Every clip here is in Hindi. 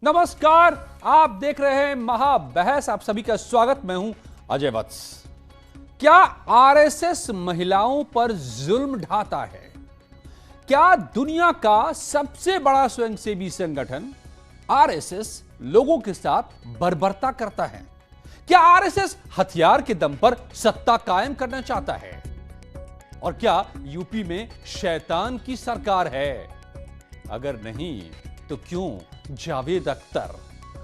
नमस्कार, आप देख रहे हैं महाबहस। आप सभी का स्वागत। मैं हूं अजय वत्स। क्या आरएसएस महिलाओं पर जुल्म ढाता है? क्या दुनिया का सबसे बड़ा स्वयंसेवी संगठन आरएसएस लोगों के साथ बर्बरता करता है? क्या आरएसएस हथियार के दम पर सत्ता कायम करना चाहता है? और क्या यूपी में शैतान की सरकार है? अगर नहीं तो क्यों जावेद अख्तर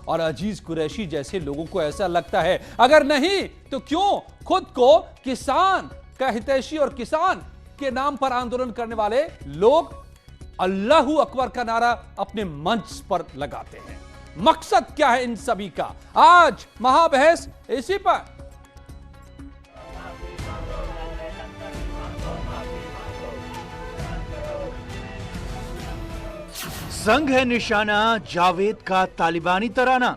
और अजीज कुरैशी जैसे लोगों को ऐसा लगता है? अगर नहीं तो क्यों खुद को किसान का हितैषी और किसान के नाम पर आंदोलन करने वाले लोग अल्लाहू अकबर का नारा अपने मंच पर लगाते हैं? मकसद क्या है इन सभी का? आज महाबहस इसी पर। संग है निशाना जावेद का तालिबानी तराना।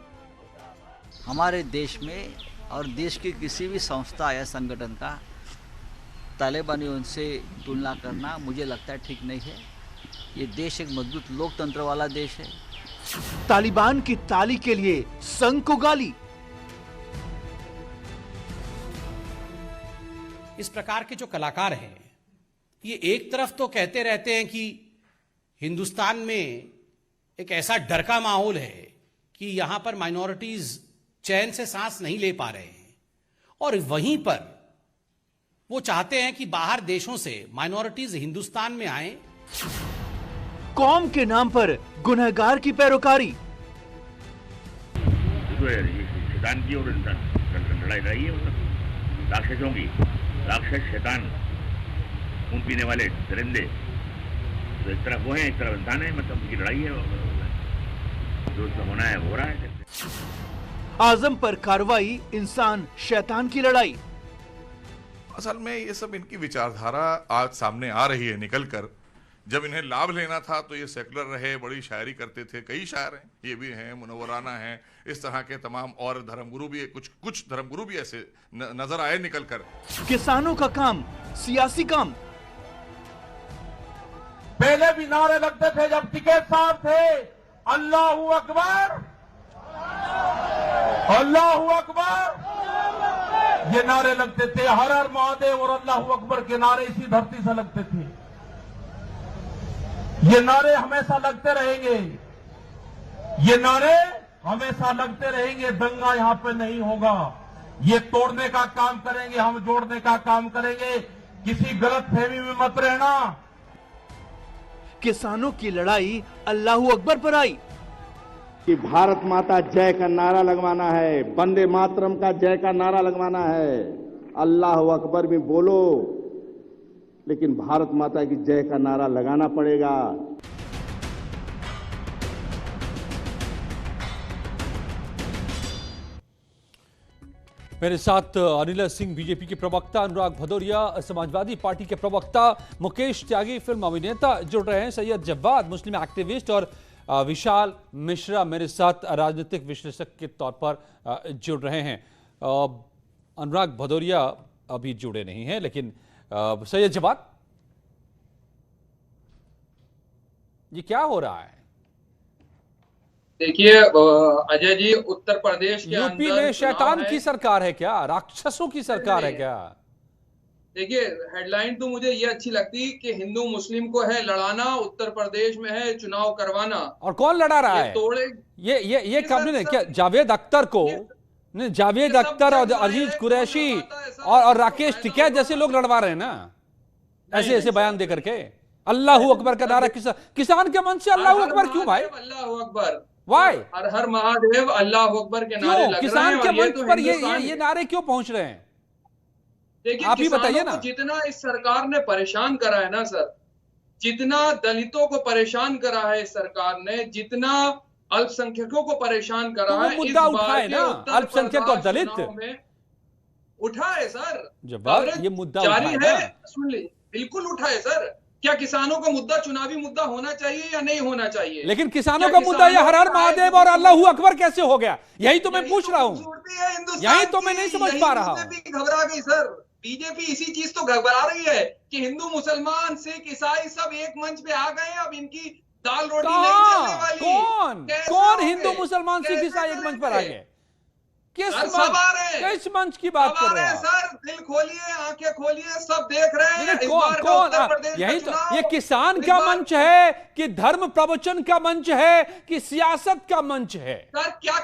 हमारे देश में और देश की किसी भी संस्था या संगठन का तालिबानियों से तुलना करना मुझे लगता है ठीक नहीं है। ये देश एक मजबूत लोकतंत्र वाला देश है। तालिबान की ताली के लिए संघ को गाली। इस प्रकार के जो कलाकार हैं, ये एक तरफ तो कहते रहते हैं कि हिंदुस्तान में एक ऐसा डर का माहौल है कि यहां पर माइनॉरिटीज चैन से सांस नहीं ले पा रहे हैं, और वहीं पर वो चाहते हैं कि बाहर देशों से माइनॉरिटीज हिंदुस्तान में आए। कौम के नाम पर गुनहगार की पैरोकारी। शैतान की और इंसान लड़ाई रही है, राक्षसों की। राक्षस शैतान, खून पीने वाले दरिंदे, तो एक तरफ वो है, एक तरफ इंसान है। मतलब उनकी लड़ाई है, जो होना है हो रहा है। आजम पर कार्रवाई, इंसान शैतान की लड़ाई। असल में ये सब इनकी विचारधारा आज सामने आ रही है निकलकर। जब इन्हें लाभ लेना था तो ये सेकुलर रहे, बड़ी शायरी करते थे। कई शायर हैं, ये भी हैं, मुनव्वराना हैं, इस तरह के तमाम। और धर्मगुरु भी, कुछ धर्मगुरु भी ऐसे नजर आए निकलकर। किसानों का काम सियासी काम। पहले भी नारे लगते थे जब टिकैत साहब थे, अल्लाहू अकबर, अल्लाहू अकबर, ये नारे लगते थे। हर हर महादेव और अल्लाहू अकबर के नारे इसी धरती से लगते थे। ये नारे हमेशा लगते रहेंगे, ये नारे हमेशा लगते रहेंगे। दंगा यहां पे नहीं होगा। ये तोड़ने का काम करेंगे, हम जोड़ने का काम करेंगे। किसी गलत फहमी में मत रहना। किसानों की लड़ाई अल्लाहू अकबर पर आई कि भारत माता जय का नारा लगवाना है, वंदे मातरम का जय का नारा लगवाना है। अल्लाहू अकबर भी बोलो, लेकिन भारत माता की जय का नारा लगाना पड़ेगा। मेरे साथ अनिल सिंह, बीजेपी के प्रवक्ता अनुराग भदौरिया, समाजवादी पार्टी के प्रवक्ता मुकेश त्यागी, फिल्म अभिनेता जुड़ रहे हैं, सैयद जव्वाद, मुस्लिम एक्टिविस्ट, और विशाल मिश्रा मेरे साथ राजनीतिक विश्लेषक के तौर पर जुड़ रहे हैं। अनुराग भदौरिया अभी जुड़े नहीं हैं, लेकिन सैयद जव्वाद, ये क्या हो रहा है? देखिए अजय जी, उत्तर प्रदेश के यूपी में शैतान की सरकार है क्या? राक्षसों की सरकार है क्या? देखिए, हेडलाइन तो मुझे ये अच्छी लगती कि हिंदू मुस्लिम को है लड़ाना, उत्तर प्रदेश में है चुनाव करवाना। और कौन लड़ा रहा है? तोड़े ये कब ने क्या जावेद अख्तर को, जावेद अख्तर और अजीज कुरैशी और राकेश टिकैत जैसे लोग लड़वा रहे हैं ना, ऐसे ऐसे बयान दे करके। अल्लाहू अकबर का नारा किसान के मन से अल्लाहू अकबर क्यों भाई? अल्लाहू अकबर, वाई? हर हर महादेव, अल्लाहू अकबर के नारे लग किसान रहे के हैं। मंच पर ये नारे क्यों पहुंच रहे हैं? देखिए, आप ही बताइए ना। जितना इस सरकार ने परेशान करा है ना सर, जितना दलितों को परेशान करा है इस सरकार ने, जितना अल्पसंख्यकों को परेशान करा है, मुद्दा उठाए ना, अल्पसंख्यक और दलित उठाए सर। जब ये मुद्दा जारी है, सुन ली, बिल्कुल उठाए सर। क्या किसानों का मुद्दा चुनावी मुद्दा होना चाहिए या नहीं होना चाहिए? लेकिन किसानों का मुद्दा ये हर हर महादेव और अल्लाहू अकबर कैसे हो गया? यही तो मैं पूछ रहा हूँ, यही तो मैं नहीं समझ पा रहा हूँ। घबरा गई सर, बीजेपी इसी चीज तो घबरा रही है कि हिंदू मुसलमान सिख ईसाई सब एक मंच पे आ गए। अब इनकी दाल रोटी नहीं चलने वाली। कौन कैसे कौन होंगे? हिंदू मुसलमान सिख कैसे ईसाई एक मंच पर आ करेंगे? गए? किस सर, सब आ रहे हैं। किस मंच की बात कर रहे हैं आप? सर दिल खोलिए, आंखें खोलिए, सब देख रहे हैं। लेकिन इस कौन बार का कौन उत्तर प्रदेश का यही तो, चुनाव, ये किसान इस का बार- मंच है कि धर्म प्रवचन का मंच है कि सियासत का मंच है? सर क्या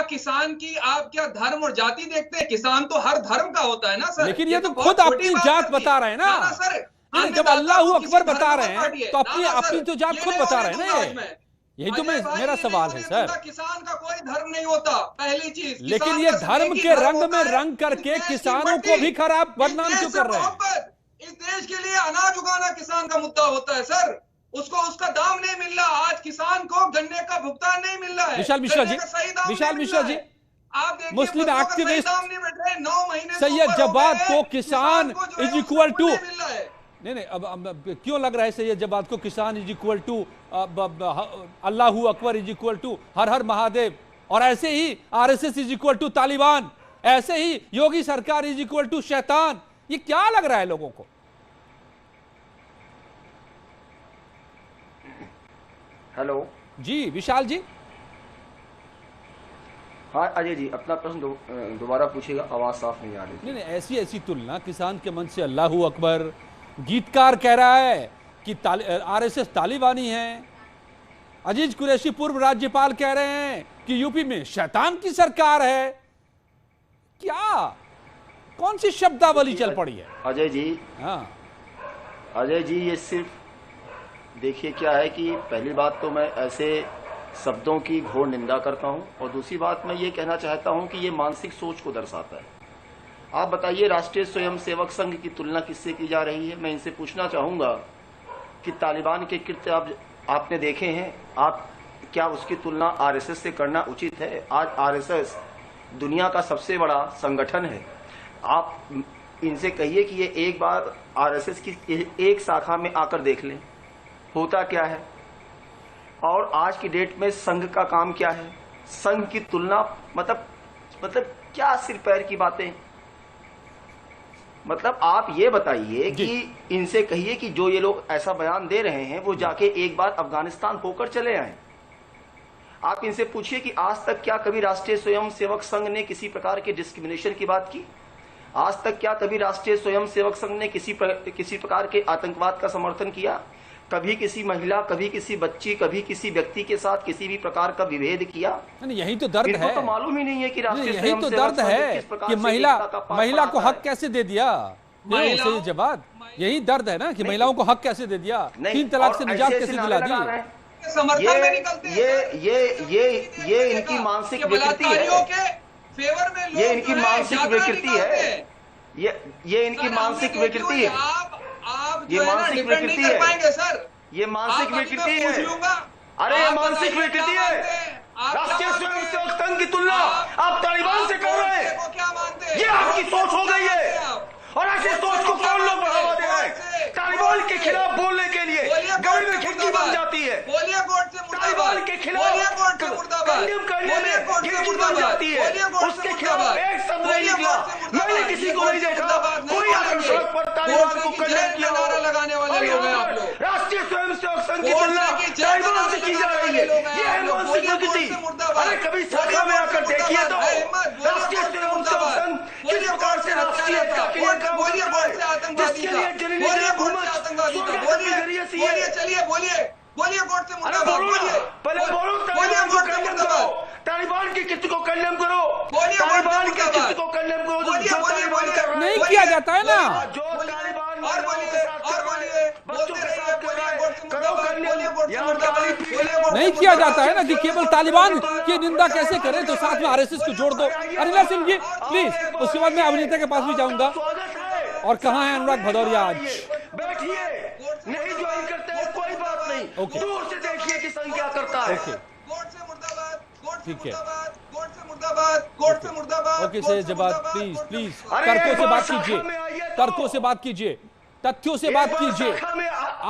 किसान की आप क्या धर्म और जाति देखते हैं? किसान तो हर धर्म का होता है ना सर। लेकिन ये तो बहुत खुद छोटी अपनी बात जात है। बता रहे हैं ना। सर नहीं, जब अन्नदाता अल्लाह को अकबर किसी बता धर्म रहे का हैं पार्टी है। तो अपनी ना, ना, अपनी सर, तो जात ये खुद नहीं बता होने रहे हैं दूंगा ना। आज मैं। यही तो अजय भाई, मेरा ये सवाल नहीं है होने दूंगा। सर। किसान का कोई धर्म नहीं होता, पहली चीज। लेकिन किसान ये का धर्म एक ही के धर्म रंग होता में है, रंग करके इस देश की किसानों को मट्टी, भी खराब इस बदनाम देश क्यों से कर रहे हैं? मोहब्बत, इस देश के लिए अनाज उगाना किसान का मुद्दा होता है सर। उसको उसका दाम नहीं मिल रहा। आज किसान को गन्ने का भुगतान नहीं मिल रहा है। विशाल मिश्रा गन्ने जी, का सही दाम विशाल नहीं मिल मिश्रा रहा जी, है। आप देखिए, मुस्लिम फसलों का सही एक्टिविस्ट दाम नहीं मिल रहे। 9 महीने से सैयद ऊपर हो जवाद गए को हैं, किसान को जो है इज उसका इक्वल टू, मूल्य मिल रहा है। नहीं अब क्यों लग रहा है सैयद जवाद को किसान इज इक्वल टू अल्लाह अकबर is equal to Har Har Mahadev, और ऐसे ही RSS is equal to Taliban, ऐसे ही योगी सरकार इज इक्वल टू शैतान? ये क्या लग रहा है लोगों को? हेलो जी विशाल जी। हाँ अजय जी, अपना प्रश्न दोबारा पूछिएगा, आवाज साफ नहीं आ रही। नहीं ऐसी ऐसी तुलना किसान के मन से अल्लाह अकबर, गीतकार कह रहा है कि आरएसएस तालिबानी है, अजीज कुरैशी पूर्व राज्यपाल कह रहे हैं कि यूपी में शैतान की सरकार है। क्या कौन सी शब्दावली चल पड़ी है? अजय जी, हाँ अजय जी, ये सिर्फ देखिए क्या है कि पहली बात तो मैं ऐसे शब्दों की घोर निंदा करता हूं, और दूसरी बात मैं ये कहना चाहता हूं कि ये मानसिक सोच को दर्शाता है। आप बताइए, राष्ट्रीय स्वयंसेवक संघ की तुलना किससे की जा रही है? मैं इनसे पूछना चाहूंगा कि तालिबान के कृत्य आपने देखे हैं, आप क्या उसकी तुलना आरएसएस से करना उचित है? आज आरएसएस दुनिया का सबसे बड़ा संगठन है। आप इनसे कहिए कि ये एक बार आरएसएस की एक शाखा में आकर देख लें, होता क्या है। और आज की डेट में संघ का काम क्या है? संघ की तुलना मतलब क्या सिर पैर की बातें। मतलब आप ये बताइए कि इनसे कहिए कि जो ये लोग ऐसा बयान दे रहे हैं वो जाके एक बार अफगानिस्तान होकर चले आए। आप इनसे पूछिए कि आज तक क्या कभी राष्ट्रीय स्वयंसेवक संघ ने किसी प्रकार के डिस्क्रिमिनेशन की बात की? आज तक क्या कभी राष्ट्रीय स्वयंसेवक संघ ने किसी प्रकार के आतंकवाद का समर्थन किया? कभी किसी महिला, कभी किसी बच्ची, कभी किसी व्यक्ति के साथ किसी भी प्रकार का विभेद किया? यही तो दर्द है। तो मालूम ही नहीं है कि राष्ट्रीय यही तो दर्द है कि महिला को हक कैसे दे दिया सैयद जवाद। यही दर्द है ना कि महिलाओं को हक कैसे दे दिया, 3 तलाक से निजात कैसे दिला दी। ये इनकी मानसिक विकृति है। ये इनकी मानसिक विकृति है। ये इनकी मानसिक विकृति है। ये मानसिक विकृति है सर। ये मानसिक विकृति है। अरे ये मानसिक विकृति है। राष्ट्रीय स्वयंसेवक संघ की तुलना आप तालिबान से कर रहे हैं। ये आपकी सोच हो गई है, और ऐसी सोच को कौन लोग बढ़ावा दे रहे हैं? तालिबान के खिलाफ बोलने के लिए गले में खिड़की बन जाती है। तालिबान के खिलाफ कंडेम करने में खिड़की बन जाती है। उसके खिलाफ एक शब्द नहीं निकला। मैंने किसी को नहीं देखा कोई आकर सड़क पर तालिबान को कंडेम किया। लगाने वाले लोग हैं आप लोग। राष्ट्रीय स्वयंसेवक संघ की तुलना तालिबान से की जा रही है। ये है मानसिक विकृति। अरे कभी शाखा में आकर देखिए तो राष्ट्रीय स्वयंसेवक संघ किस प्रकार से राष्ट्रीय एकता के लिए काम करता है, जिसके लिए जननी बोलिए कोर्ट से मुद्दा पहले बोलो, तालिबान को कंडेम करो, तालिबान की किस्त को कंडेम करो, तालिबान की किस्त को कंडेम करो। जो तालिबान कर रहा है नहीं किया जाता है ना, जो तालिबान महिलाओं के साथ कर रहा है, बच्चों के साथ कर रहा है, करो कंडेम। नहीं किया जाता है ना कि केवल तालिबान की निंदा कैसे करें तो साथ में आरएसएस को जोड़ दो। अनिला सिंह जी प्लीज, उसके बाद मैं अभिनेता के पास भी जाऊंगा। और कहाँ है अनुराग भदौरिया आज? बैठिए, नहीं ज्वाइन करते हैं कोई बात नहीं, दूर से देखिए कि संघ क्या करता है। ठीक है, कोर्ट से मुर्दाबाद। Okay Syed Jawad please please तर्कों से बात कीजिए, तर्कों से बात कीजिए, तथ्यों से बात कीजिए।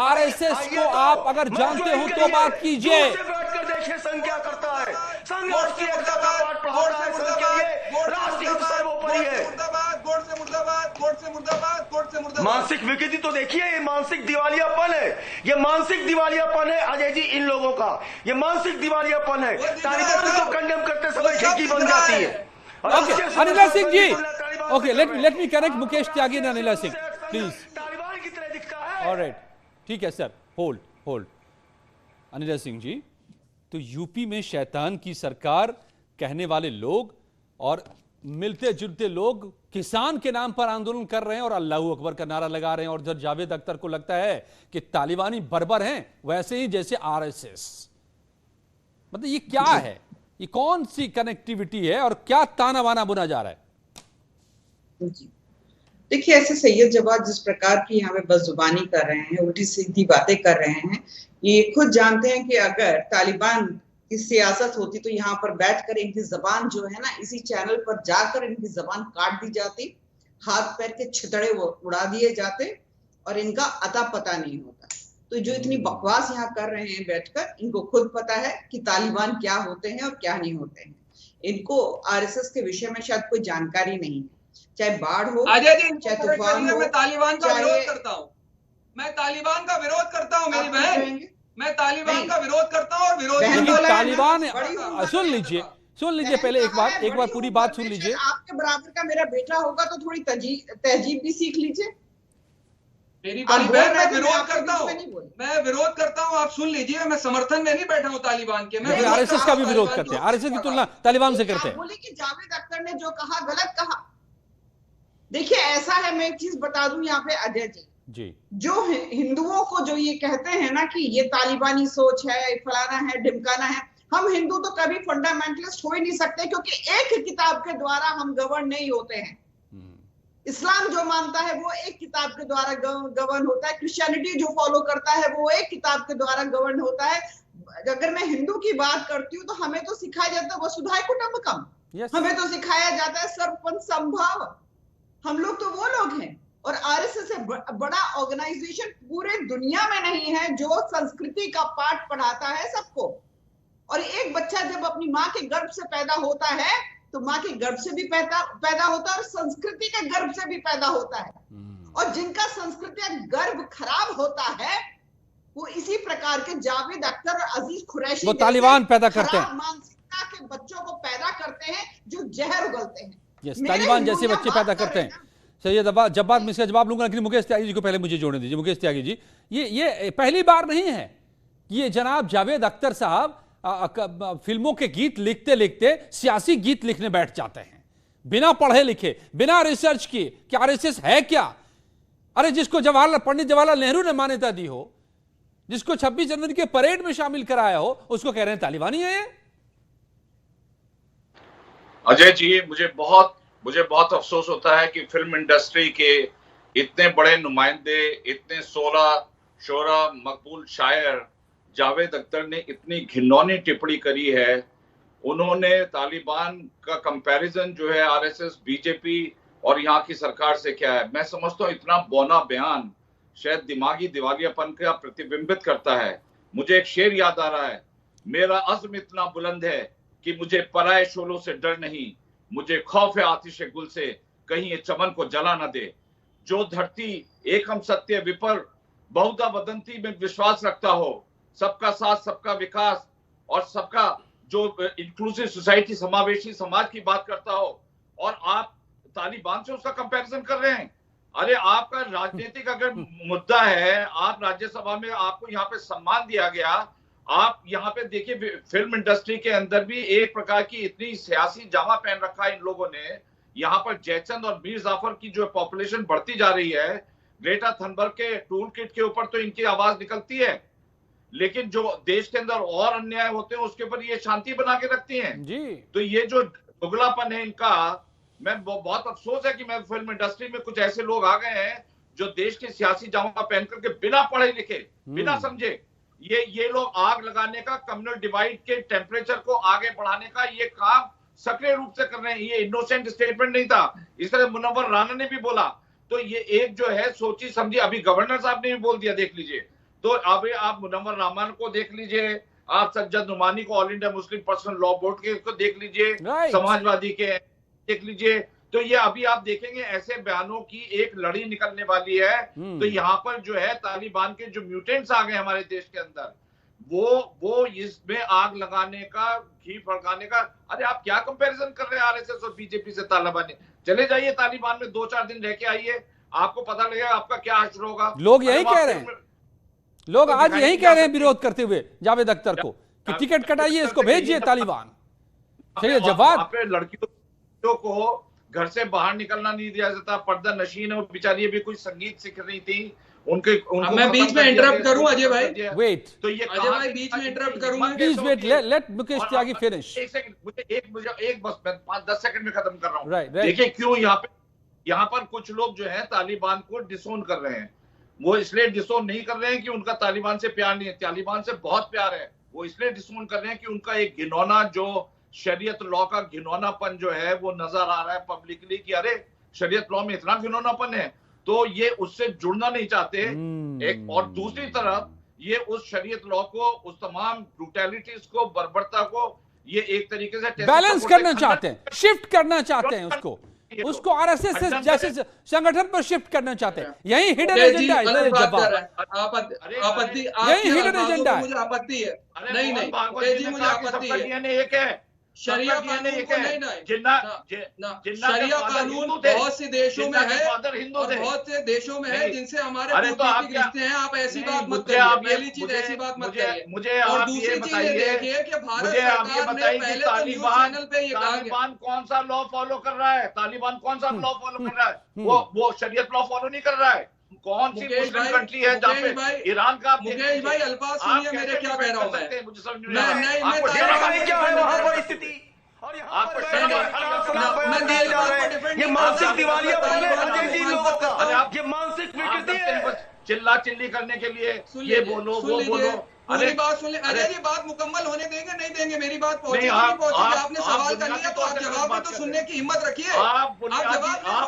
आरएसएस को आप अगर जानते हो तो बात कीजिए। बैठकर देखिए संघ क्या करता है। संघ राष्ट्रीय एकता का पाठ पढ़ाता है। संघ के लिए राष्ट्रीय सर्वोपरि है। कोर्ट से मुर्दाबाद, कोर्ट से मुर्दाबाद, कोर्ट से मुर्दाबाद। मानसिक विकृति तो देखिए, ये मानसिक दिवालियापन है, ये मानसिक दिवालियापन है अजय जी इन लोगों का, ये मानसिक दिवालियापन है। तालिबान को कंडेम करते समय खिड़की बन जाती है। Okay Anila Singh ji, okay let me connect Mukesh Tyagi and Anila Singh please. Taliban की तरह दिखता है। ऑलराइट, ठीक है सर, होल्ड। अनिला सिंह जी, तो यूपी में शैतान की सरकार कहने वाले लोग और मिलते जुलते लोग किसान के नाम पर आंदोलन कर रहे हैं और अल्लाहू अकबर का नारा लगा रहे हैं, और जब जावेद अख्तर को लगता है कि तालिबानी बर्बर हैं वैसे ही जैसे आरएसएस। मतलब ये क्या है, ये कौन सी कनेक्टिविटी है और क्या ताना बाना बुना जा रहा है? देखिए, ऐसे सैयद जवाद जिस प्रकार की यहाँ पे बदजुबानी कर रहे हैं, उल्टी सीधी बातें कर रहे हैं, ये खुद जानते हैं कि अगर तालिबान की सियासत होती तो यहाँ पर बैठकर इनकी जबान जो है ना, इसी चैनल पर जाकर इनकी जबान काट दी जाती, हाथ पैर के छितड़े उड़ा दिए जाते और इनका अता पता नहीं होता। तो जो इतनी बकवास यहाँ कर रहे हैं बैठकर, इनको खुद पता है कि तालिबान क्या होते हैं और क्या नहीं होते हैं। इनको आरएसएस के विषय में शायद कोई जानकारी नहीं है, चाहे बाढ़ हो, चाहे तूफान हो। मैं तालिबान का विरोध करता हूँ, मैं तालिबान का विरोध करता हूँ मेरी बहन, मैं तालिबान का विरोध करता हूँ। और विरोध तालिबान, सुन लीजिए पहले एक बार पूरी बात सुन लीजिए। आपके बराबर का मेरा बेटा होगा तो थोड़ी तहजीब भी सीख लीजिए। मेरी बड़ी बहन, मैं विरोध करता हूँ, मैं विरोध करता हूँ, आप सुन लीजिए। मैं समर्थन में नहीं बैठा हूँ तालिबान के, मैं आरएसएस का भी विरोध करते हैं, आरएसएस की तुलना तालिबान से करते हैं। बोले कि जावेद अख्तर ने जो कहा गलत कहा। देखिए ऐसा है, मैं एक चीज बता दूं यहाँ पे अजय जी, जो हिंदुओं को जो ये कहते हैं ना कि ये तालिबानी सोच है, फलाना है, ढिमकाना है, हम हिंदू तो कभी फंडामेंटलिस्ट हो ही नहीं सकते, क्योंकि एक किताब के द्वारा हम गवर्न नहीं होते हैं। इस्लाम जो मानता है वो एक किताब के द्वारा गवर्न होता है, क्रिश्चियनिटी जो फॉलो करता है वो एक किताब के द्वारा गवर्न होता है। अगर मैं हिंदू की बात करती हूँ तो हमें तो सिखाया जाता है वसुधाय कुटुंबकम, हमें तो सिखाया जाता है सर्वपंथ संभाव। हम लोग तो वो लोग हैं, और आरएसएस से बड़ा ऑर्गेनाइजेशन पूरे दुनिया में नहीं है जो संस्कृति का पाठ पढ़ाता है सबको। और एक बच्चा जब अपनी माँ के गर्भ से पैदा होता है तो माँ के गर्भ से भी पैदा होता है और संस्कृति के गर्भ से भी पैदा होता है। और जिनका संस्कृति का गर्भ खराब होता है वो इसी प्रकार के जावेद अख्तर और अजीज कुरैशी, वो तालिबान पैदा करते हैं, मानसिकता के बच्चों को पैदा करते हैं जो जहर उगलते हैं। तालिबान जैसे बच्चे पैदा करते हैं। सैयद जब बात मैं इसका जवाब लूंगा, लेकिन मुकेश त्यागी जी को पहले मुझे जोड़ने दीजिए। मुकेश त्यागी जी, ये पहली बार नहीं है ये जनाब जावेद अख्तर साहब फिल्मों के गीत लिखते लिखते सियासी गीत लिखने बैठ जाते हैं, बिना पढ़े लिखे, बिना रिसर्च किए कि आरएसएस है क्या। अरे जिसको पंडित जवाहरलाल नेहरू ने मान्यता दी हो, जिसको 26 जनवरी के परेड में शामिल कराया हो, उसको कह रहे हैं तालिबानी है। अजय जी, मुझे बहुत अफसोस होता है कि फिल्म इंडस्ट्री के इतने बड़े नुमाइंदे, इतने शोरा मकबूल शायर जावेद अख्तर ने इतनी घिनौनी टिप्पणी करी है। उन्होंने तालिबान का कंपैरिजन जो है आरएसएस, बीजेपी और यहाँ की सरकार से किया है। मैं समझता हूँ इतना बौना बयान शायद दिमागी दिवालियापन का प्रतिबिंबित करता है। मुझे एक शेर याद आ रहा है, मेरा अज़्म इतना बुलंद है कि मुझे पराए शोलों से डर नहीं, मुझे खौफ है आतिश गुल से, कहीं ये चमन को जला न दे। जो धरती एक हम सत्य विपर बहुधा वदंती में विश्वास रखता हो, सबका साथ, सबका विकास और सबका जो इंक्लूसिव सोसाइटी, समावेशी समाज की बात करता हो, और आप तालिबान से उसका कंपैरिजन कर रहे हैं। अरे आपका राजनीतिक अगर मुद्दा है, आप राज्यसभा में, आपको यहाँ पे सम्मान दिया गया, आप यहाँ पे देखिए फिल्म इंडस्ट्री के अंदर भी एक प्रकार की इतनी सियासी जामा पहन रखा है इन लोगों ने। यहाँ पर जयचंद और मीर जाफर की जो पॉपुलेशन बढ़ती जा रही है, ग्रेटा थनबर्ग के टूल किट के ऊपर तो इनकी आवाज निकलती है, लेकिन जो देश के अंदर और अन्याय होते हैं उसके ऊपर ये शांति बना के रखती हैं जी। तो ये जो दुगलापन है इनका, मैं बहुत अफसोस है कि मैं फिल्म इंडस्ट्री में कुछ ऐसे लोग आ गए हैं जो देश के सियासी जामा पहन करके बिना पढ़े लिखे, बिना समझे ये लोग आग लगाने का, कम्युनल डिवाइड के टेम्परेचर को आगे बढ़ाने का ये काम सक्रिय रूप से कर रहे हैं। ये इनोसेंट स्टेटमेंट नहीं था, इस तरह मुनव्वर राना ने भी बोला। तो ये एक जो है सोची समझी, अभी गवर्नर साहब ने भी बोल दिया, देख लीजिए। तो अभी आप मुनव्वर रहमान को देख लीजिए, आप सज्जद नुमानी को all India Muslim personal law board के को देख लीजिए, समाजवादी के देख लीजिए। तो ये अभी आप देखेंगे ऐसे बयानों की एक लड़ी निकलने वाली है। तो यहाँ पर जो है तालिबान के जो म्यूटेंट्स आ गए हमारे देश के अंदर, वो इसमें आग लगाने का, घी भड़काने का, अरे आप क्या कंपैरिजन कर रहे हैं आरएसएस और बीजेपी से तालिबान? चले जाइए तालिबान में 2-4 दिन रह के आइए, आपको पता लगेगा आपका क्या हश्र होगा। लोग यही कह रहे हैं, लोग आज यही कह रहे हैं विरोध करते हुए जावेद अख्तर को कि टिकट कटाइए, इसको भेजिए तालिबान। चलिए जवाब, लड़कियों को घर से बाहर निकलना नहीं दिया जाता, पर्दा नशीन है, बेचारी भी कोई संगीत सीख रही थी, उनको मैं बीच में इंटरप्ट करूं अजय भाई, वेट, तो ये अजय भाई बीच में इंटरप्ट करूंगा, please wait, let Mukesh Tyagi finish. एक सेकंड, मुझे एक बस 5-10 सेकंड में खत्म कर रहा हूं। राइट, देखिए क्यों यहाँ पर कुछ लोग जो है तालिबान को डिसोन कर रहे हैं। वो इसलिए डिसोन नहीं कर रहे हैं कि उनका तालिबान से प्यार नहीं है, तालिबान से बहुत प्यार है। वो इसलिए डिसोन कर रहे हैं कि उनका एक घिनौना, जो शरीयत लॉ का घिनौनापन जो है वो नजर आ रहा है पब्लिकली कि अरे शरीयत लॉ में इतना घिनौनापन है, तो ये उससे जुड़ना नहीं चाहते। एक और दूसरी तरफ ये उस शरीयत लॉ को, उस तमाम ब्रूटैलिटीज को, बर्बरता को ये एक तरीके से बैलेंस करना चाहते हैं, शिफ्ट करना चाहते हैं, उसको आरएसएस जैसे संगठन पर शिफ्ट करना चाहते हैं। यही हिडन एजेंडा है, आपत्ति, यही हिडन एजेंडा है। मुझे आपत्ति है, नहीं मुझे आपत्ति है। एक है शरिया कानून को नहीं, शरिया कानून बहुत से देशों में है और बहुत से देशों में है जिनसे हमारे कूटनीतिक रिश्ते हैं। आप ऐसी बात मत करिए, पहली चीज ऐसी बात मत करिए। और दूसरी चीज ये देखिए कि भारत सरकार ने पहले तो न्यूज चैनल पे ये कहा, तालिबान कौन सा लॉ फॉलो कर रहा है? तालिबान कौन सा लॉ फॉलो कर रहा है? वो शरीयत लॉ फॉलो नहीं कर रहा है। कौन सी मुस्लिम कंट्री है जहाँ पे ईरान का? मुकेश भाई अल्फाज सुनिए मेरे क्या कह रहा हूँ मैं, मुझे समझ नहीं क्या है वहाँ पर स्थिति, और ये मानसिक दिवालियापन है अजय जी लोगों का, ये मानसिक विकृति है। चिल्ला चिल्ली करने के लिए ये बोलो वो बोलो। मेरी बात सुन ले अजय जी, बात मुकम्मल होने देंगे नहीं देंगे? मेरी बात पहुंचेगी नहीं पहुंचेगी? आपने सवाल कर लिया तो आप जवाब भी तो सुनने की हिम्मत रखिए। आप जवाब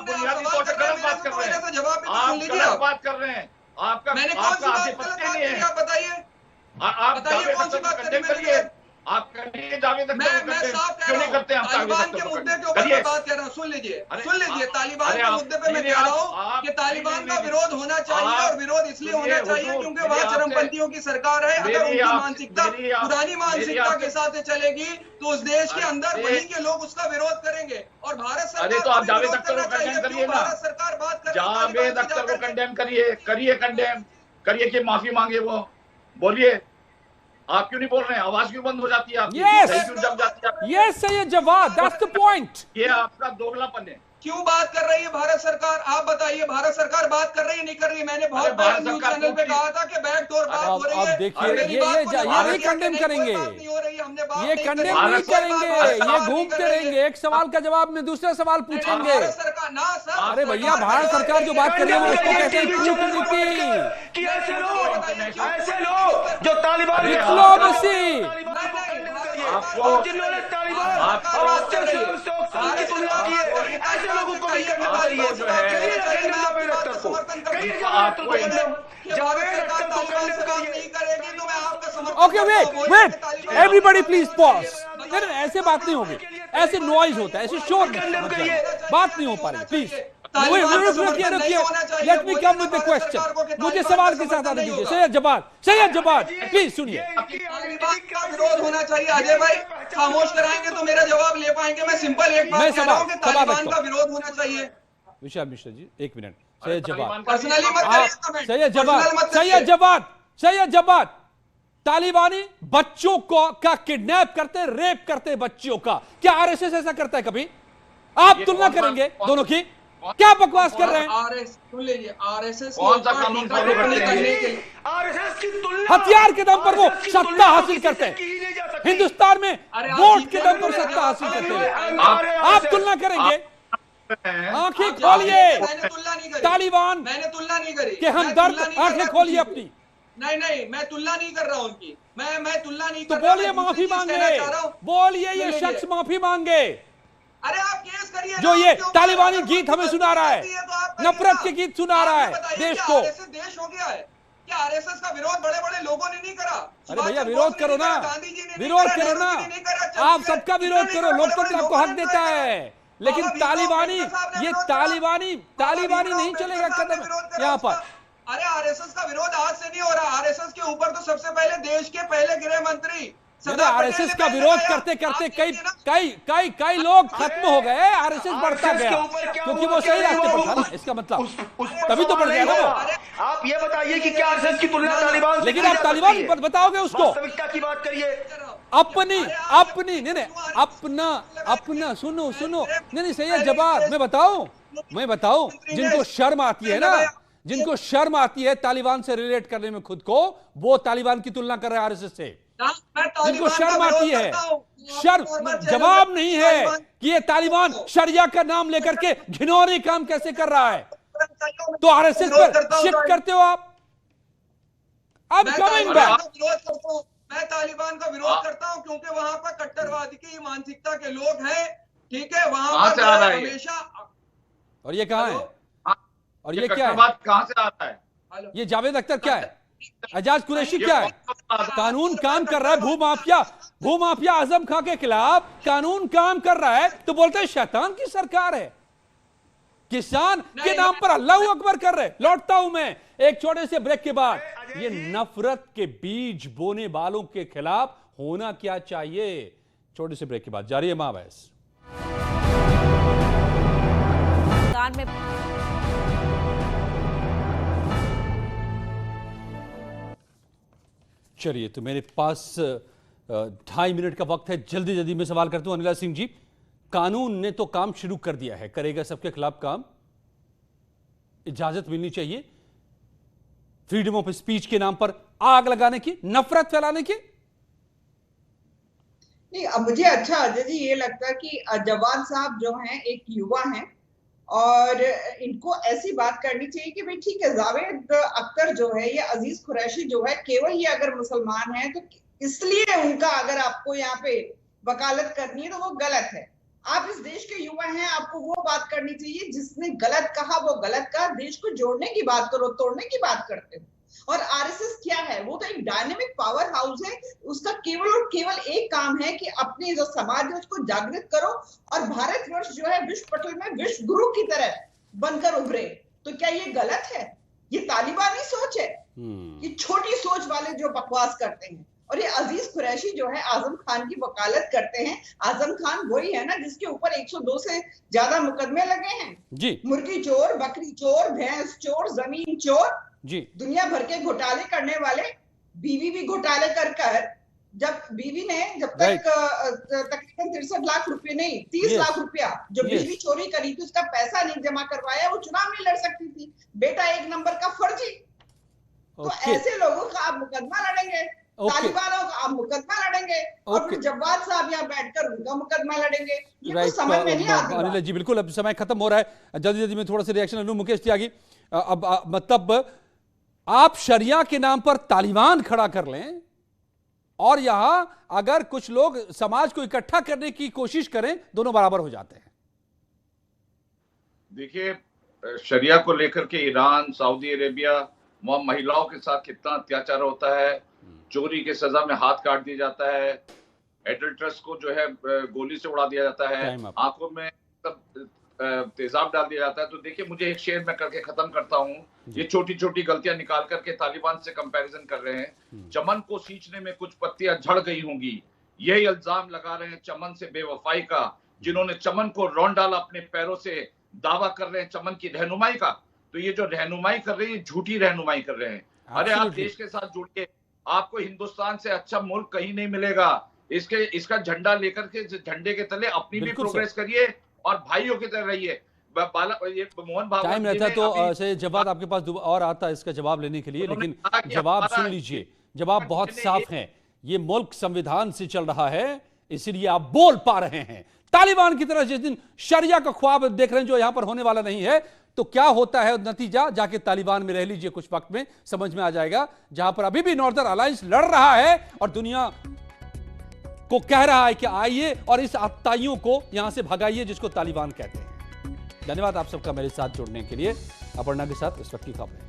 भी तो बात कर रहे हैं। आपका मैंने कौन सी बात गलत बात करी? आप बताइए, बताइए कौन सी बात करी मैंने? आप जावेद मैं साफ कह रहा हूँ, तालिबान के मुद्दे के ऊपर मैं बात कर रहा हूँ। सुन लीजिए तालिबान के मुद्दे पे मैं कह रहा हूँ कि तालिबान का विरोध होना चाहिए, और विरोध इसलिए होना चाहिए क्योंकि वह चरमपंथियों की सरकार है। अगर उनकी मानसिकता पुरानी मानसिकता के साथ चलेगी तो उस देश के अंदर वहीं के लोग उसका विरोध करेंगे। और भारत सरकार तो आप जावेद अख्तर को कंडेम करिए ना, भारत सरकार बात कर, जावेद अख्तर को कंडेम करिए कंडेम करिए कि माफी मांगे, वो बोलिए। आप क्यों नहीं बोल रहे हैं? आवाज क्यों बंद हो जाती है आपकी? क्यों जम जाती है? यस सही जवाब, दैट्स द पॉइंट। ये आपका दोगलापन है। क्यों बात कर रही है भारत सरकार? आप बताइए, भारत सरकार बात कर रही है नहीं कर रही है? मैंने बहुत बार न्यूज चैनल पे कहा था कि बैकडोर बात हो रही है। अब देखिए ये कंडेम करेंगे, ये कंडेम नहीं करेंगे, ये घूमते रहेंगे, एक सवाल का जवाब में दूसरा सवाल पूछेंगे। अरे भैया, भारत सरकार जो बात कर रही है उसको कहते हैं कूटनीति। ऐसे लोग जो तालिबान डिप्लोमेसी, जिन्होंने तालिबान की तुलना की है, ऐसे लोगों को भी करना चाहिए। Okay wait, everybody please pause. ऐसे बात नहीं होगी, ऐसे नॉइज होता है, ऐसे शोर बात नहीं हो पा रही। प्लीज रुकिए, let me come with the question. मुझे सवाल के साथ आने दीजिए। सैयद जवाद प्लीज सुनिए। विरोध होना चाहिए अजय भाई, खामोश कराएंगे तो मेरा जवाब ले पाएंगे। मैं सिंपल एक बात कह रहा हूं कि तालिबान का विरोध होना चाहिए। विशाल मिश्रा जी एक मिनट। सैयद जवाद पर्सनली मत करिए। सैयद जवाद तालिबानी बच्चों को का किडनैप करते, रेप करते बच्चियों का। क्या आरएसएस ऐसा करता है कभी? आप तुलना करेंगे दोनों की? क्या बकवास कर रहे हैं? सुन लीजिए, आरएसएस कौन सा कानून फॉलो करते हैं? हथियार के दम पर वो सत्ता हासिल करते हैं। हिंदुस्तान में वोट के दम पर सत्ता हासिल करते हैं। आप तुलना करेंगे? आंखें खोलिए। तालिबान मैंने तुलना नहीं करी कि हमदर्द, आंखें खोलिए अपनी। नहीं, मैं तुलना नहीं कर रहा हूँ उनकी। मैं तुलना नहीं तो कर रहा। बोलिए माफी मांगे, बोलिए ये शख्स माफी मांगे। अरे आप केस करिए, जो ये तालिबानी गीत हमें सुना रहा है, नफरत के गीत सुना रहा है देश को। देश हो गया है क्या? आरएसएस का विरोध बड़े बड़े लोगों ने नहीं करा? अरे भैया विरोध करो ना, विरोध करो ना, आप सबका विरोध करो, लोकतंत्र आपको हक देता है। लेकिन तालिबानी, ये तालिबानी नहीं चलेगा कदम यहाँ पर। अरे आरएसएस का विरोध आज से नहीं हो रहा। आरएसएस के ऊपर तो सबसे पहले देश के पहले गृह मंत्री आरएसएस का विरोध करते करते कई लोग खत्म हो गए। आरएसएस बढ़ता गया क्योंकि वो सही रास्ते पर था ना, इसका मतलब तभी तो बढ़ गया ना वो। आप ये बताइए कि क्या आरएसएस की तुलना तालिबान से, लेकिन आप तालिबान बताओगे उसको, वास्तविकता की बात करिए। अपनी अपना सुनो नहीं सही है जवाब। मैं बताऊं जिनको शर्म आती है ना, जिनको शर्म आती है तालिबान से रिलेट करने में खुद को, वो तालिबान की तुलना कर रहे हैं आरएसएस से। जिनको शर्म आती है, शर्म जवाब नहीं है कि ये तालिबान शरिया का नाम लेकर के घिनौने काम कैसे कर रहा है, तो आरएसएस पर शिफ्ट करते हो आप। अब कमिंग बैक, मैं तालिबान का विरोध करता हूं क्योंकि वहां पर कट्टरवादी की मानसिकता के लोग हैं, ठीक है, वहां पर हमेशा। और ये कहां है, और ये क्या है, कहां से आता है? ये जावेद अख्तर क्या है, एजाज कुरैशी क्या है? कानून काम कर रहा है, भूमाफिया आजम खां के खिलाफ कानून काम कर रहा है तो बोलते हैं शैतान की सरकार है। किसान के नाम पर अल्लाह अकबर कर रहे। लौटता हूं मैं एक छोटे से ब्रेक के बाद। ये नफरत के बीज बोने वालों के खिलाफ होना क्या चाहिए, छोटे से ब्रेक के बाद जारी है महाबहस। चलिए, तो मेरे पास 2.5 मिनट का वक्त है। जल्दी मैं सवाल करता हूं अनिला सिंह जी। कानून ने तो काम शुरू कर दिया है, करेगा सबके खिलाफ काम। इजाजत मिलनी चाहिए फ्रीडम ऑफ स्पीच के नाम पर आग लगाने की, नफरत फैलाने की। नहीं, अब मुझे अच्छा अजय जी ये लगता है कि जवान साहब जो हैं एक युवा हैं और इनको ऐसी बात करनी चाहिए कि भाई ठीक है, जावेद अख्तर जो है, ये अजीज कुरैशी जो है, केवल ये अगर मुसलमान है तो इसलिए उनका अगर आपको यहाँ पे वकालत करनी है तो वो गलत है। आप इस देश के युवा हैं, आपको वो बात करनी चाहिए जिसने गलत कहा वो गलत कहा। देश को जोड़ने की बात करो, तोड़ने की बात करते हो। और आरएसएस क्या है, वो तो एक डायनेमिक पावर हाउस है। उसका केवल और केवल एक काम है कि अपने जो समाज है उसको जागृत करो और भारतवर्ष जो है विश्व पटल में विश्व गुरु की तरह बनकर उभरे। तो क्या ये गलत है? ये तालिबानी सोच है, ये छोटी सोच वाले जो बकवास करते हैं। और ये अजीज कुरैशी जो है आजम खान की वकालत करते हैं। आजम खान वही है ना जिसके ऊपर 102 से ज्यादा मुकदमे लगे हैं जी। मुर्गी चोर, बकरी चोर, भैंस चोर, जमीन चोर जी, दुनिया भर के घोटाले करने वाले। बीवी भी घोटाले कर जब बीवी ने जब तक तकरीबन 63 लाख रुपए नहीं 30 लाख रुपया जो बिजली चोरी करी थी उसका पैसा नहीं जमा करवाया, वो चुनाव नहीं लड़ सकती थी। बेटा एक नंबर का फर्जी। तो ऐसे लोगों का आप मुकदमा लड़ेंगे, तालिबानों का आप मुकदमा लड़ेंगे और फिर जवाद साहब यहाँ बैठकर उनका मुकदमा लड़ेंगे। ये तो समझ में नहीं आता। अनिल जी बिल्कुल, अब समय खत्म हो रहा है, जल्दी में थोड़ा सा रिएक्शन लूं। मुकेश त्यागी, अब मतलब आप शरिया के नाम पर तालिबान खड़ा कर लें और यहां अगर कुछ लोग समाज को इकट्ठा करने की कोशिश करें, दोनों बराबर हो जाते हैं। देखिए, शरिया को लेकर के ईरान, सऊदी अरेबिया, वहां महिलाओं के साथ कितना अत्याचार होता है। चोरी के सजा में हाथ काट दिया जाता है, एडल्ट्रेस को जो है गोली से उड़ा दिया जाता है, आंखों में सब तेजाब डाल दिया जाता है। तो देखिए, मुझे एक शेर में करके खत्म करता हूँ। ये छोटी छोटी गलतियां निकाल करके तालिबान से कंपैरिजन कर रहे हैं। चमन को सींचने में कुछ पत्तियां झड़ गई होंगी, यही इल्जाम लगा रहे हैं चमन से बेवफाई का, जिन्होंने चमन को रौंद डाला अपने पैरों से। दावा कर रहे हैं चमन की रहनुमाई का, तो ये जो रहनुमाई कर रहे हैं झूठी रहनुमाई कर रहे हैं। अरे आप देश के साथ जुड़िए, आपको हिंदुस्तान से अच्छा मुल्क कहीं नहीं मिलेगा। इसका झंडा लेकर के झंडे के तले अपनी भी प्रोग्रेस करिए और भाइयों की तरह रहिए। मोहन भागवत टाइम रहता तो से जवाब आपके पास और आता इसका जवाब लेने के लिए, लेकिन जवाब सुन लीजिए। जवाब बहुत साफ है, ये मुल्क संविधान से चल रहा है, इसलिए आप बोल पा रहे हैं। तालिबान की तरह जिस दिन शरिया का ख्वाब देख रहे हैं जो यहां पर होने वाला नहीं है, तो क्या होता है नतीजा, जाके तालिबान में रह लीजिए, कुछ वक्त में समझ में आ जाएगा। जहां पर अभी भी नॉर्दर्न अलायंस लड़ रहा है और दुनिया को कह रहा है कि आइए और इस आतताइयों को यहां से भगाइए जिसको तालिबान कहते हैं। धन्यवाद आप सबका मेरे साथ जुड़ने के लिए। अपर्णा के साथ इस वक्त की खबरें।